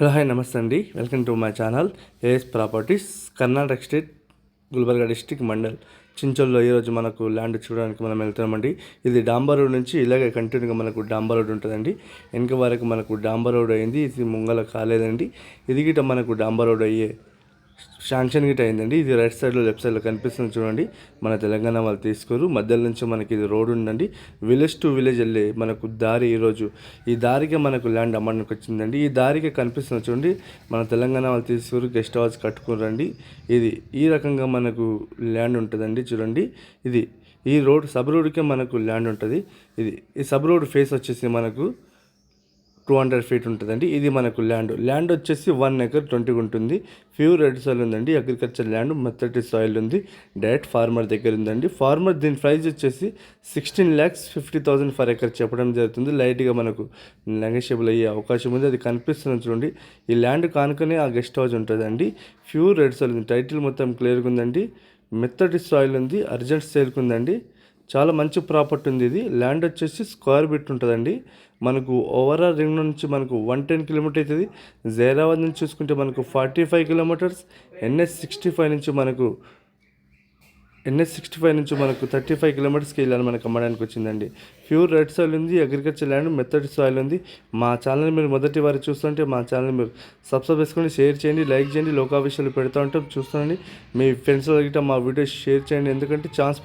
Hello hi నమస్తే అండి. Welcome to my channel AS properties. Karnataka state, Gulbarga district, mandal చించోల్లో ఈరోజు మనకు ల్యాండ్ చూడడానికి మనం వెళ్తున్నామండి. ఇది డాంబర్ రోడ్ నుంచి ఇలాగే కంటిన్యూగా మనకు డాంబర్ రోడ్ ఉంటుందండి. వెనక వరకు మనకు డాంబర్ రోడ్ అయింది, ఇది ముంగల కాలేదండి. ఇది గిట్ట మనకు డాంబర్ రోడ్ అయ్యే శాంక్షన్ గిట్ అయిందండి. ఇది రైట్ సైడ్లో లెఫ్ట్ సైడ్లో కనిపిస్తుంది చూడండి. మన తెలంగాణ వాళ్ళు తీసుకోరు. మధ్యలో నుంచి మనకి ఇది రోడ్ ఉందండి. విలేజ్ టు విలేజ్ వెళ్ళే మనకు దారి ఈరోజు ఈ దారికి మనకు ల్యాండ్ అమ్మడానికి వచ్చిందండి. ఈ దారికి కనిపిస్తుంది చూడండి. మన తెలంగాణ వాళ్ళు తీసుకోరు, గెస్ట్ హౌస్ కట్టుకోరండి. ఇది ఈ రకంగా మనకు ల్యాండ్ ఉంటుందండి చూడండి. ఇది ఈ రోడ్ సబ్ రోడ్కే మనకు ల్యాండ్ ఉంటుంది. ఈ సబ్ రోడ్ ఫేస్ వచ్చేసి మనకు 200 ఫీట్ ఉంటుందండి. ఇది మనకు ల్యాండ్ వచ్చేసి 1 ఎకర్ 20 ఉంటుంది. ప్యూర్ రెడ్ సాయిల్ ఉందండి. అగ్రికల్చర్ ల్యాండ్, మెత్తటి సాయిల్ ఉంది. డైరెక్ట్ ఫార్మర్ దగ్గర ఉందండి. ఫార్మర్ దీని ప్రైస్ వచ్చేసి 16,50,000 ఫర్ ఎకర్ చెప్పడం జరుగుతుంది. లైట్గా మనకు నెగోషియబుల్ అయ్యే అవకాశం ఉంది. అది కనిపిస్తుంది చూడండి. ఈ ల్యాండ్ కానుకనే ఆ గెస్ట్ హౌస్ ఉంటుందండి. ప్యూర్ రెడ్ సాయిల్ ఉంది. టైటిల్ మొత్తం క్లియర్గా ఉందండి. మెత్తటి సాయిల్ ఉంది. అర్జెంట్ సేల్కి ఉందండి. చాలా మంచి ప్రాపర్టీ ఉంది. ఇది ల్యాండ్ వచ్చేసి స్క్వేర్ బిట్ ఉంటుందండి. మనకు ఓవరాల్ రింగ్ నుంచి మనకు 110 కిలోమీటర్ అవుతుంది. జైరాబాద్ నుంచి చూసుకుంటే మనకు 45 కిలోమీటర్స్. NH65 నుంచి మనకు 35 కిలోమీటర్స్కి వెళ్ళాలి మనకు అమ్మడానికి వచ్చిందండి. ప్యూర్ రెడ్ సాయిల్ ఉంది. అగ్రికల్చర్ ల్యాండ్, మెత్తటి సాయిల్ ఉంది. మా ఛానల్ మీరు మొదటి వారు చూస్తుంటే మా ఛానల్ మీరు సబ్స్క్రైబ్ చేసుకోండి, షేర్ చేయండి, లైక్ చేయండి. లోకా విషయాలు పెడతా ఉంటాం చూస్తుండండి. మీ ఫ్రెండ్స్ గిట్ట మా వీడియో షేర్ చేయండి. ఎందుకంటే ఛాన్స్